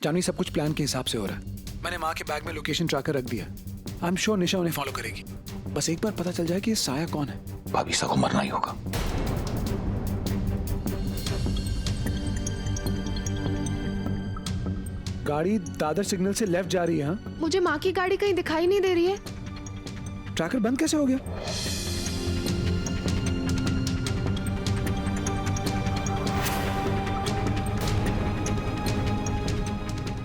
जानवी, सब कुछ प्लान के हिसाब से हो रहा है। मैंने माँ के बैग में लोकेशन ट्रैकर रख दिया। आई एम श्योर निशा उन्हें फॉलो करेगी। बस एक बार पता चल जाए कि ये साया कौन है। भाभी को मरना ही होगा। गाड़ी दादर सिग्नल से लेफ्ट जा रही है। हाँ, मुझे माँ की गाड़ी कहीं दिखाई नहीं दे रही है। ट्रैकर बंद कैसे हो गया?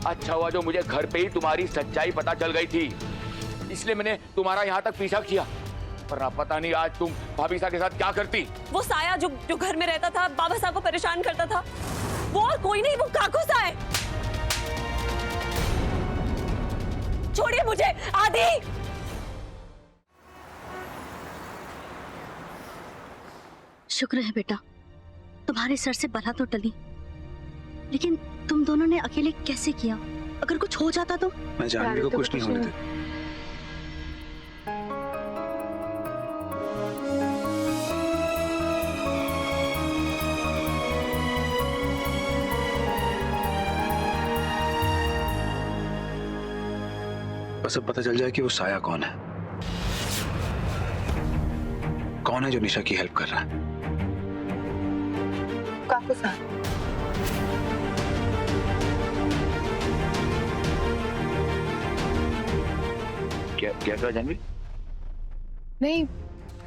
अच्छा हुआ जो मुझे घर पे ही तुम्हारी सच्चाई पता चल गई थी, इसलिए मैंने तुम्हारा यहाँ तक पीछा किया। वरना पता नहीं आज तुम भाभी साहब के साथ क्या करती। वो साया जो घर में रहता था, बाबा साहब को परेशान करता था, वो और कोई नहीं, वो काकू सा है। छोड़िए मुझे। आदि, शुक्र है बेटा, तुम्हारे सर से बला तो टली, लेकिन तुम दोनों ने अकेले कैसे किया? अगर कुछ हो जाता तो? मैं जानवी को कुछ नहीं होने देता। बस अब पता चल जाए कि वो साया कौन है। कौन है जो निशा की हेल्प कर रहा है? काकू साहब। क्या जानवी? नहीं,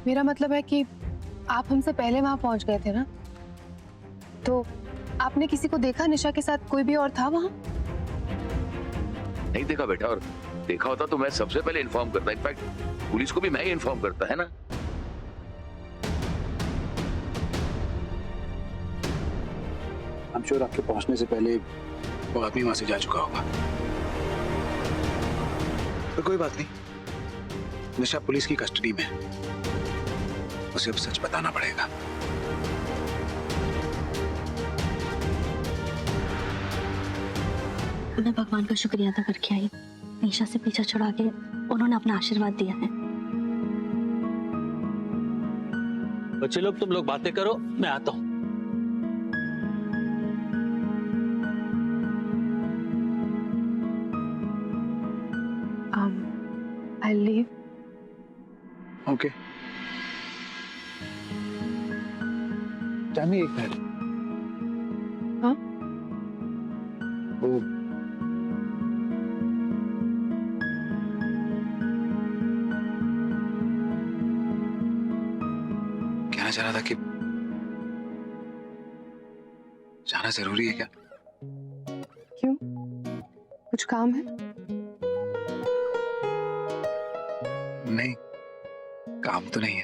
मेरा मतलब है कि आप हमसे पहले वहां पहुंच गए थे ना, तो आपने किसी को देखा? निशा के साथ कोई भी और था वहां? नहीं देखा बेटा, और देखा होता तो मैं सबसे पहले इन्फॉर्म करता। इनफैक्ट पुलिस को भी मैं ही इन्फॉर्म करता, है ना। I'm sure आपके पहुंचने से पहले वो आदमी वहां से जा चुका होगा। पर कोई बात नहीं, निशा पुलिस की कस्टडी में है। उसे अब सच बताना पड़ेगा। मैं भगवान का शुक्रिया अदा करके आई। निशा से पीछा छुड़ा के उन्होंने अपना आशीर्वाद दिया है। बच्चे लोग, तुम लोग बातें करो, मैं आता हूँ। I'll leave. ओके। जानवी, एक मिनट। हाँ? वो कहना चाह रहा था कि जाना जरूरी है क्या? क्यों? कुछ काम है? नहीं, काम तो नहीं है।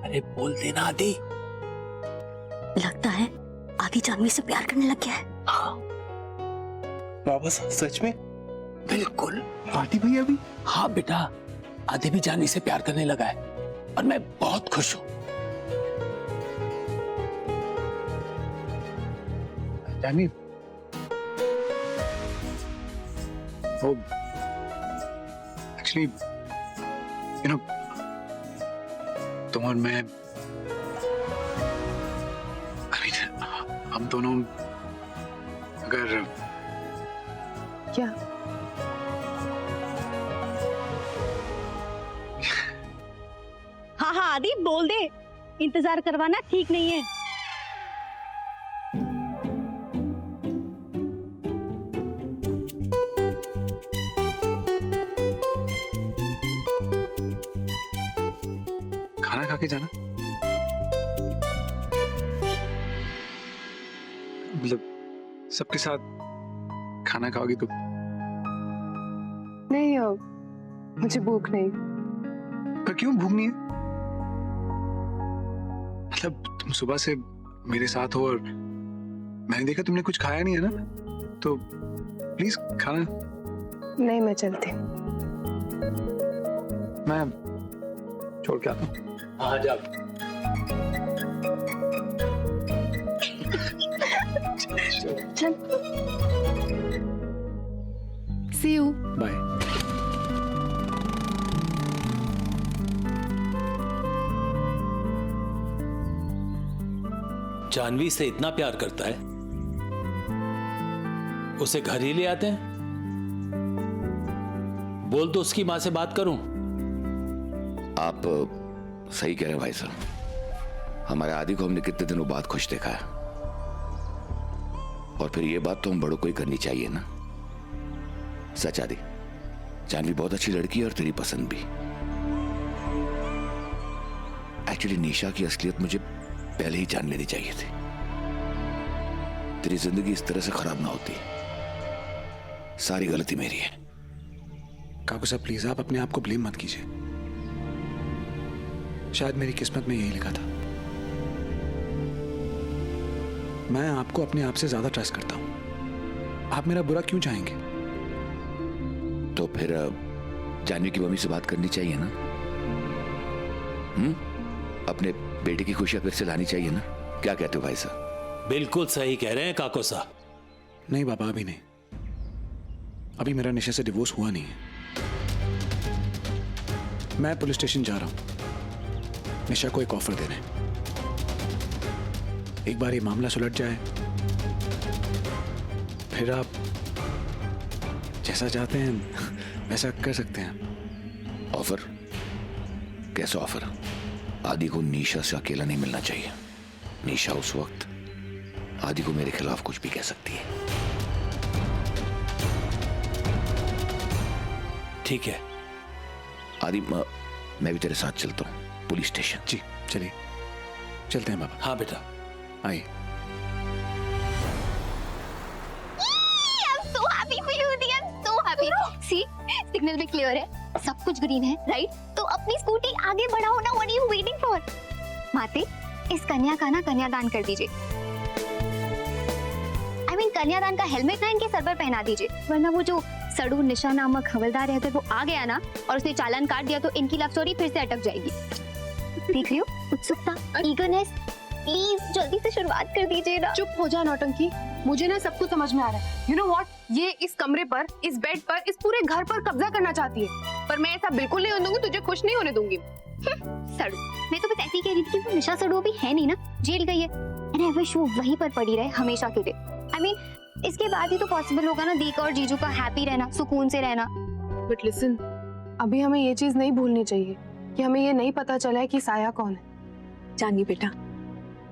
अरे बोल देना आदि। लगता है आदि जानवी से प्यार करने लग गया है। हाँ। बाबा सच में? बिल्कुल। आदि भैया भी? हाँ बेटा, आदि भी जानवी से प्यार करने लगा है और मैं बहुत खुश हूँ। जानवी, वो एक्चुअली तुम और मैं, हम दोनों अगर क्या? हाँ हाँ आदि, बोल दे। इंतजार करवाना ठीक नहीं है। खाना खा के जाना। मतलब सबके साथ खाना खाओगी तो? नहीं, मुझे भूख नहीं। पर क्यों भूख नहीं है? मतलब तुम सुबह से मेरे साथ हो और मैंने देखा तुमने कुछ खाया नहीं है ना, तो प्लीज खाना। नहीं, मैं चलती हूँ। मैं छोड़ के आता हूँ। हाँ जा। चल। See you. बाय। जानवी से इतना प्यार करता है, उसे घर ही ले आते हैं। बोल तो उसकी मां से बात करूं। आप सही कह रहे हैं भाई साहब। हमारे आदि को हमने कितने दिनों बाद खुश देखा है, और फिर ये बात तो हम बड़ों को ही करनी चाहिए ना। सच आदि, जानवी बहुत अच्छी लड़की है और तेरी पसंद भी। एक्चुअली निशा की असलियत मुझे पहले ही जान लेनी चाहिए थी। तेरी जिंदगी इस तरह से खराब ना होती। सारी गलती मेरी है। काकू साहब प्लीज आप अपने आप को ब्लेम मत कीजिए। शायद मेरी किस्मत में यही लिखा था। मैं आपको अपने आप से ज्यादा ट्रस्ट करता हूं। आप मेरा बुरा क्यों चाहेंगे? तो फिर जानवी की मम्मी से बात करनी चाहिए ना। अपने बेटे की खुशियां फिर से लानी चाहिए ना। क्या कहते हो भाई साहब? बिल्कुल सही कह रहे हैं काको साहब। नहीं बाबा, अभी नहीं। अभी मेरा निशा से डिवोर्स हुआ नहीं है। मैं पुलिस स्टेशन जा रहा हूं निशा को एक ऑफर देने। एक बार ये मामला सुलझ जाए, फिर आप जैसा चाहते हैं वैसा कर सकते हैं। ऑफर? कैसा ऑफर? आदि को निशा से अकेला नहीं मिलना चाहिए। निशा उस वक्त आदि को मेरे खिलाफ कुछ भी कह सकती है। ठीक है आदि, मैं भी तेरे साथ चलता हूँ पुलिस स्टेशन। जी चलिए, चलते हैं बाबा। हाँ बेटा आइए। सिग्नल भी क्लियर है, सब कुछ ग्रीन है, राइट? तो अपनी स्कूटी आगे बढ़ाओ ना। What are you waiting for? माते, इस कन्या का ना कन्यादान कर दीजिए। I mean, कन्यादान का हेलमेट ना इनके सर पर पहना दीजिए, वरना वो जो सड़ू निशा नामक हवलदार है वो आ गया ना और उसने चालान काट दिया तो इनकी लव स्टोरी फिर से अटक जाएगी। देख रही हो उत्सुकता, ईगरनेस। प्लीज जल्दी से शुरुआत कर दीजिए ना। चुप हो जा नौटंकी। मुझे ना सब कुछ समझ में आ रहा है। यू नो व्हाट, ये इस कमरे पर, इस बेड पर, इस पूरे घर पर कब्जा करना चाहती है, पर मैं ऐसा बिल्कुल नहीं होने दूंगी। तुझे खुश नहीं होने दूंगी। सड़ू, मैं तो बस ऐसे ही कह रही थी कि वो निशा सड़ू अभी है नहीं ना, जेल गई है। एंड आई विश वो वहीं पर पड़ी रहे हमेशा के लिए। आई मीन इसके बाद ही तो पॉसिबल होगा ना दीका और जीजू का हैप्पी रहना, सुकून से रहना। बट लिसन, अभी हमें ये चीज नहीं भूलनी चाहिए कि हमें ये नहीं पता चला है कि साया कौन है। जानवी बेटा,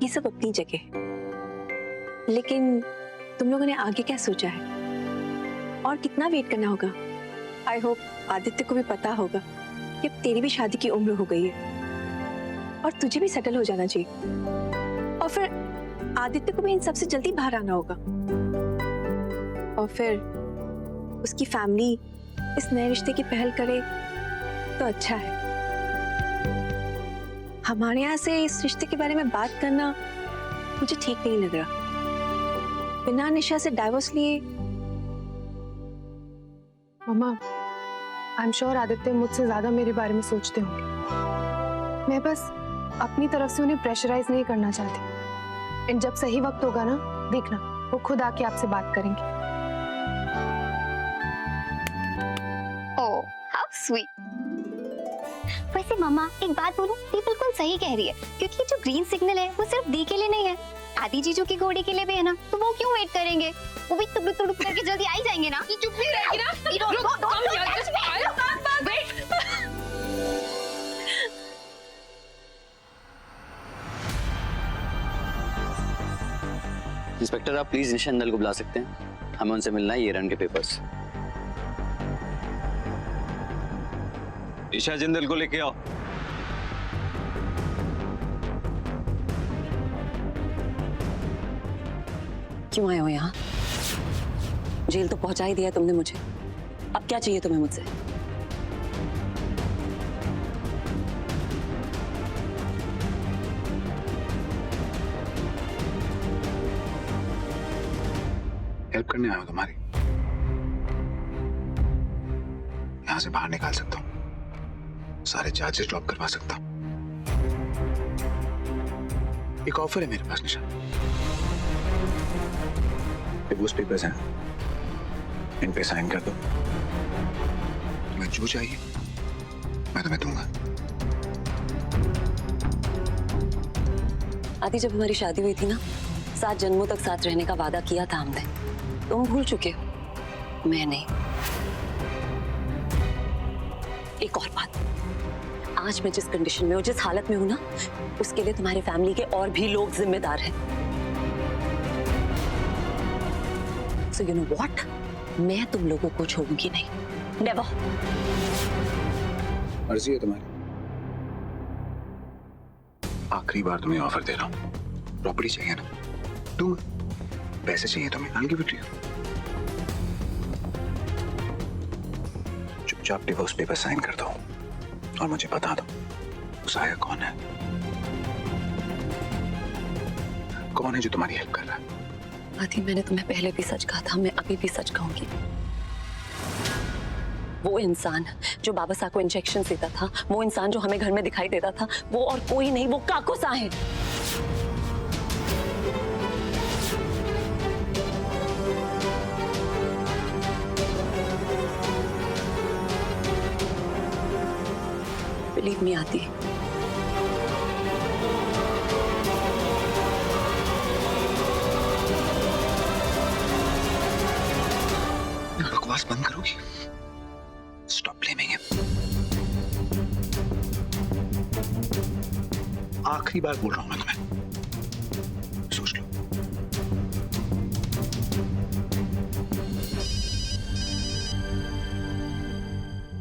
ये सब अपनी जगह, लेकिन तुम लोगों ने आगे क्या सोचा है और कितना वेट करना होगा? आई होप आदित्य को भी पता होगा कि अब तेरी भी शादी की उम्र हो गई है और तुझे भी सेटल हो जाना चाहिए, और फिर आदित्य को भी इन सबसे जल्दी बाहर आना होगा, और फिर उसकी फैमिली इस नए रिश्ते की पहल करे तो अच्छा है। हमारे यहाँ से इस रिश्ते के बारे में बात करना मुझे ठीक नहीं लग रहा। बिना निशा से डाइवोर्स लिए। मम्मा, आई एम श्योर आदित्य मुझसे ज्यादा मेरे बारे में सोचते होंगे। मैं बस अपनी तरफ से उन्हें प्रेशराइज नहीं करना चाहती। एंड जब सही वक्त होगा ना, देखना वो खुद आके आपसे बात करेंगे। Oh how sweet. वैसे मम्मा एक बात बोलूं, ये बिल्कुल सही कह रही है, क्योंकि जो ग्रीन सिग्नल है वो सिर्फ दी के लिए नहीं है, आदि जीजू की घोड़ी के लिए भी है ना। तो वो क्यों वेट करेंगे? वो भी तुड़ुक तुड़ुक करके जल्दी आ ही जाएंगे ना। चुप नहीं रहेगी ना? इंस्पेक्टर, आप प्लीज निशा अंदर को बुला सकते हैं? हमें उनसे मिलना है, ये रन के पेपर्स। निशा जिंदल को लेके आओ। क्यों आए हो यहाँ? जेल तो पहुंचा ही दिया तुमने मुझे, अब क्या चाहिए तुम्हें मुझसे? हेल्प करने आया हूं तुम्हारी। यहां से बाहर निकाल सकता हूं, सारे चार्जेस ड्रॉप करवा सकता हूं। एक ऑफर है मेरे पास निशा। डिवोर्स पेपर्स हैं, इन पे साइन कर दो। तुम्हें जो चाहिए मैं तुम्हें दूंगा। आदि, जब हमारी शादी हुई थी ना, 7 जन्मों तक साथ रहने का वादा किया था हमने। तुम भूल चुके हो, मैं नहीं। एक और बात, आज मैं जिस कंडीशन में हूँ, जिस हालत में हूँ ना, उसके लिए तुम्हारी फैमिली के और भी लोग जिम्मेदार हैं। So you know what? मैं तुम लोगों को छोड़ूंगी नहीं, नेवर। मर्जी है तुम्हारी। आखिरी बार तुम्हें ऑफर दे रहा हूँ, प्रॉपर्टी चाहिए ना, दूंगा। पैसे चाहिए तुम्हें, I'll give it to you। चुपचाप डिवोर्स पेपर साइन कर दो और मुझे बता दो उस आया कौन है, कौन है जो तुम्हारी हेल्प कर रहा है। आदि, मैंने तुम्हें पहले भी सच कहा था, मैं अभी भी सच कहूंगी। वो इंसान जो बाबा साहब को इंजेक्शन देता था, वो इंसान जो हमें घर में दिखाई देता था, वो और कोई नहीं, वो काको सा है। बिलीव मी आदि। बकवास बंद करोगी? Stop blaming him. आखिरी बार बोल रहा हूं मैं तुम्हें, सोच लो।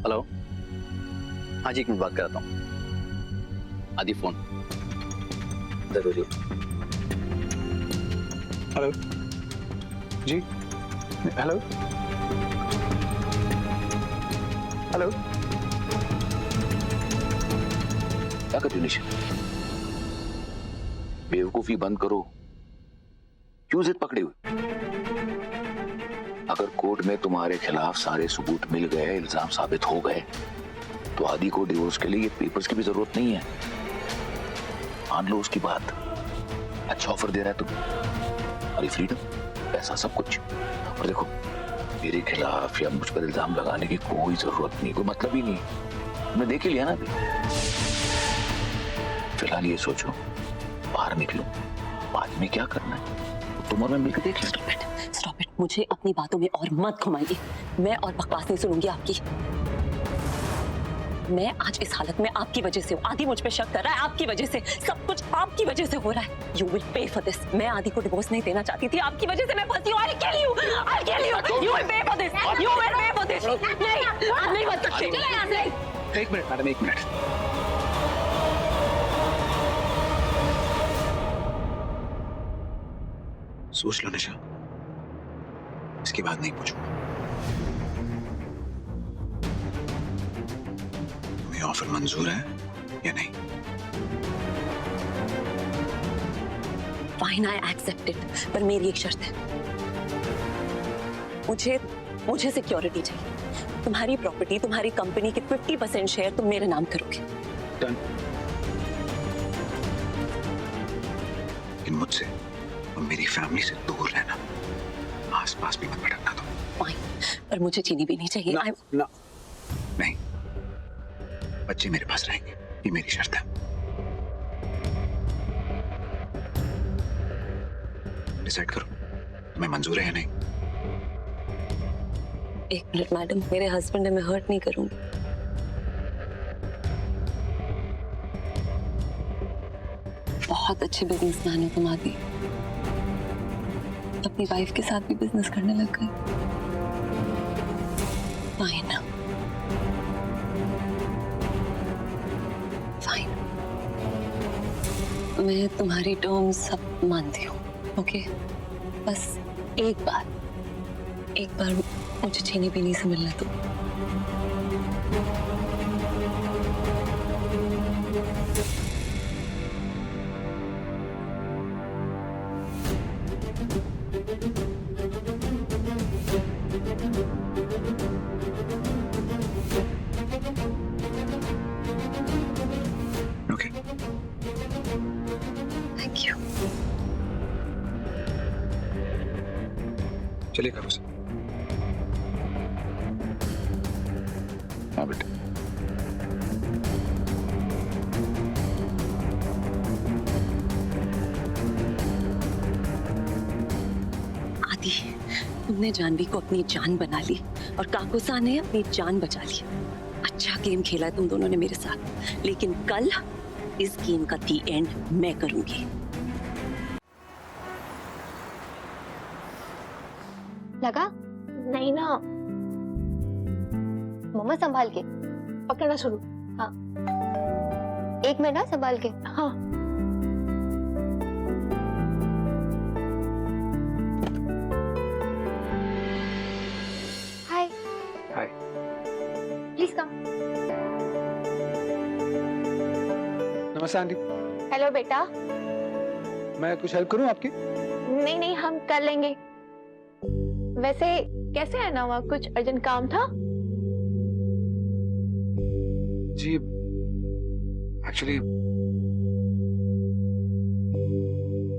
हेलो, हाँ जी, एक मिनट बात कराता हूँ। आदि फोन दे दो जी। हेलो जी, हेलो हेलो। क्या करती हो निशा? बेवकूफी बंद करो। क्यों जिद पकड़ी हुई? अगर कोर्ट में तुम्हारे खिलाफ सारे सबूत मिल गए, इल्जाम साबित हो गए, तो आदि को डिवोर्स के लिए पेपर्स की भी जरूरत नहीं है। मान लो उसकी बात। अच्छा ऑफर दे रहा है तुम, हमारी फ्रीडम, पैसा, सब कुछ। और देखो, मेरे खिलाफ या मुझ पर इल्जाम लगाने की कोई जरूरत नहीं, कोई मतलब ही नहीं। मैं देख ही लिया ना अभी। फिलहाल ये सोचो, बाहर निकलो, बाद में क्या करना है तुम और मैं मिलकर देख लेंगे। Stop it. मुझे अपनी बातों में और मत घुमाइए। मैं और बकवास नहीं सुनूंगी आपकी। मैं आज इस हालत में आपकी वजह से हूँ। आदि मुझ पे शक कर रहा है आपकी वजह से। सब कुछ आपकी वजह से हो रहा है। You will pay for this। मैं आदि को डिवोर्स नहीं देना चाहती थी, आपकी वजह से मैं फंसी हूँ। I'll kill you। I'll kill you। You will pay for this। You will pay for this। नहीं, आप नहीं बच सकते। चले यहाँ से। एक मिनट मैडम, एक मिनट। सोच लो निशा, इसके बाद नहीं पूछूंगा। तुम्हें ऑफर मंजूर है या नहीं? Fine, I accept it। पर मेरी एक शर्त है। मुझे सिक्योरिटी चाहिए। तुम्हारी प्रॉपर्टी, तुम्हारी कंपनी के 50% शेयर तुम मेरे नाम करोगे। डन। लेकिन मुझसे और मेरी फैमिली से दूर रहना, आसपास भी मत भटकना तुम। Fine, पर मुझे चीनी भी नहीं चाहिए। ना, ना, नहीं, बच्चे मेरे पास रहेंगे, ये मेरी शर्त है। डिसाइड करो, तुम्हें मंजूर है या नहीं? एक मिनट मैडम, मेरे हस्बैंड है, मैं हर्ट नहीं करूंगी। बहुत अच्छे बिजनेसमैन हो तुम आदि। अपनी वाइफ के साथ भी बिजनेस करने लग गए। फाइन, फाइन, मैं तुम्हारी टर्म्स सब मानती हूँ। ओके, बस एक बार मुझे चीनी पीनी से मिलना तो। Okay, thank you. चलिए करो सर। हाँ बेटा, तुमने जानवी को अपनी जान बना ली और काकोसा ने अपनी जान बचा ली। अच्छा गेम खेला है तुम दोनों ने मेरे साथ, लेकिन कल इस गेम का दी एंड मैं करूंगी। लगा? नहीं ना। मम्मा संभाल के पकड़ना शुरू। हाँ, 1 मिनट ना, संभाल के। हाँ। हाय। हाय। Please come. नमस्ते आंटी। हेलो बेटा। मैं कुछ हेल्प करूं आपकी? नहीं नहीं, हम कर लेंगे। वैसे कैसे है ना, वहाँ कुछ अर्जेंट काम था? जी एक्चुअली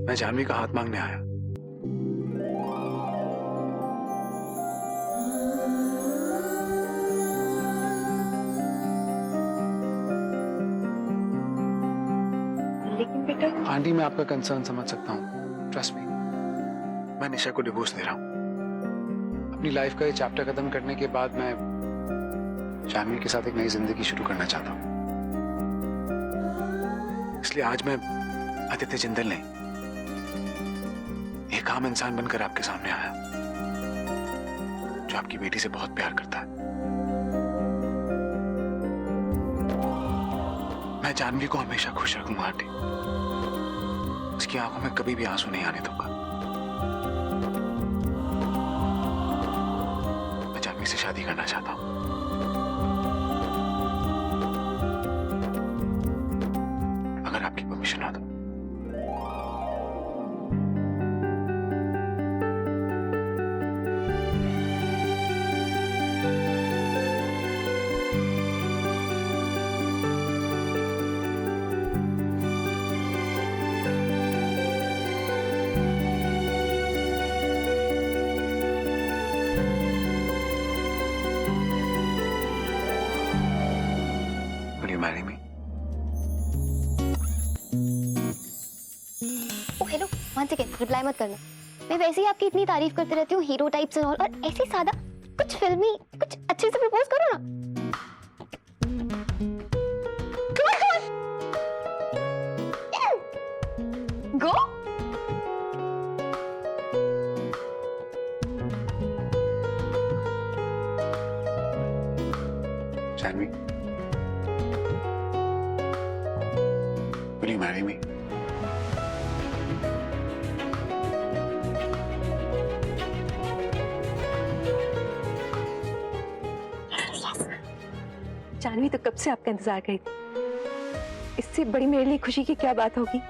मैं जानवी का हाथ मांगने आया। लेकिन बेटा। आंटी मैं आपका कंसर्न समझ सकता हूँ, ट्रस्ट मी। मैं निशा को डिवोर्स दे रहा हूँ। अपनी लाइफ का ये चैप्टर खत्म करने के बाद मैं जानवी के साथ एक नई जिंदगी शुरू करना चाहता हूँ। इसलिए आज मैं आदित्य जिंदल नहीं, एक आम इंसान बनकर आपके सामने आया जो आपकी बेटी से बहुत प्यार करता है। मैं जानवी को हमेशा खुश रखूंगा आंटी। उसकी आंखों में कभी भी आंसू नहीं आने दूंगा। मैं जानवी से शादी करना चाहता हूं। अगर आपकी परमिशन हो तो। Will you marry me? Oh hello, 1 second, reply मत करना। मैं वैसे ही आपकी इतनी तारीफ करते रहती हूँ, हीरो टाइप्स एंड ऑल, और ऐसे सादा कुछ फिल्मी, कुछ अच्छे से प्रपोज करो ना। गो। Janvi, will you marry me? Janvi तो कब से आपका इंतजार कर रही थी। इससे बड़ी मेरे लिए खुशी की क्या बात होगी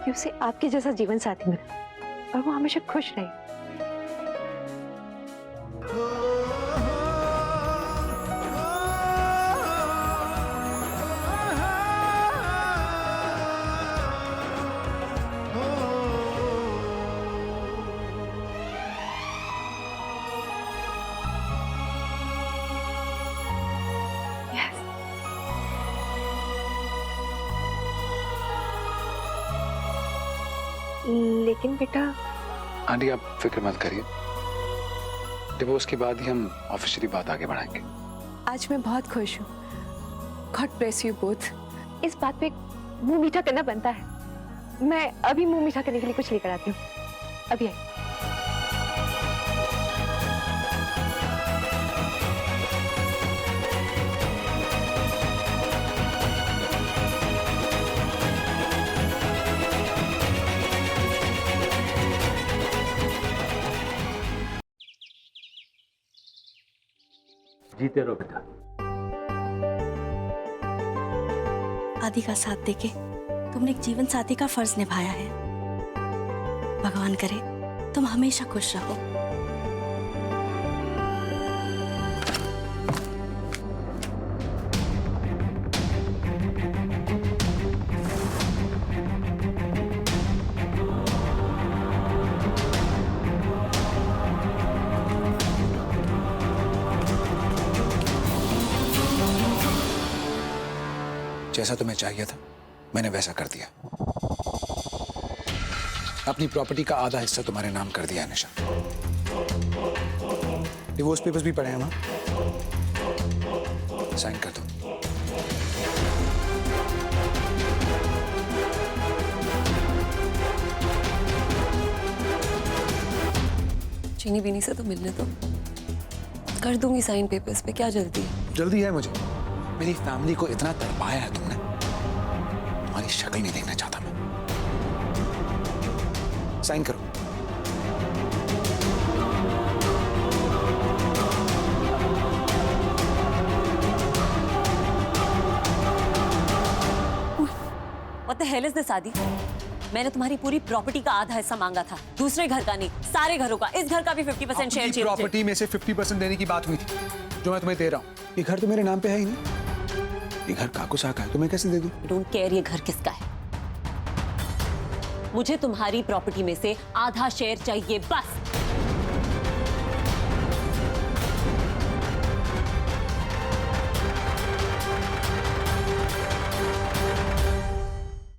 कि उसे आपके जैसा जीवन साथी मिला और वो हमेशा खुश रहे। लेकिन बेटा। आंटी आप फिक्र मत करिए, डिवोर्स के बाद ही हम ऑफिशियली बात आगे बढ़ाएंगे। आज मैं बहुत खुश हूँ। God bless you both. इस बात पे मुंह मीठा करना बनता है। मैं अभी मुंह मीठा करने के लिए कुछ लेकर आती हूँ। अभी आई। जीते रहो बेटा। आदि का साथ देके तुमने एक जीवन साथी का फर्ज निभाया है। भगवान करे तुम हमेशा खुश रहो। जैसा तुम्हें चाहिए था मैंने वैसा कर दिया। अपनी प्रॉपर्टी का आधा हिस्सा तुम्हारे नाम कर दिया है निशा। डिवोर्स पेपर्स भी पड़े हैं वहाँ, साइन कर दो। चीनी बीनी से तो मिलने दो, कर दूंगी साइन पेपर्स पे, क्या जल्दी है? जल्दी है मुझे, मेरी फैमिली को इतना तड़पाया है तुमने, तुम्हारी शक्ल नहीं देखना चाहता मैं। साइन करो। What the hell is this, आदि? मैंने तुम्हारी पूरी प्रॉपर्टी का आधा हिस्सा मांगा था, दूसरे घर का नहीं, सारे घरों का। इस घर का भी 50% शेयर चाहिए। प्रॉपर्टी में से 50% देने की बात हुई थी, जो मैं तुम्हें दे रहा हूँ। ये घर तो मेरे नाम पे है ही नहीं, ये घर काकू साहब का है, तो मैं कैसे दे दूँ? डोंट केयर ये घर किसका है, मुझे तुम्हारी प्रॉपर्टी में से आधा शेयर चाहिए बस।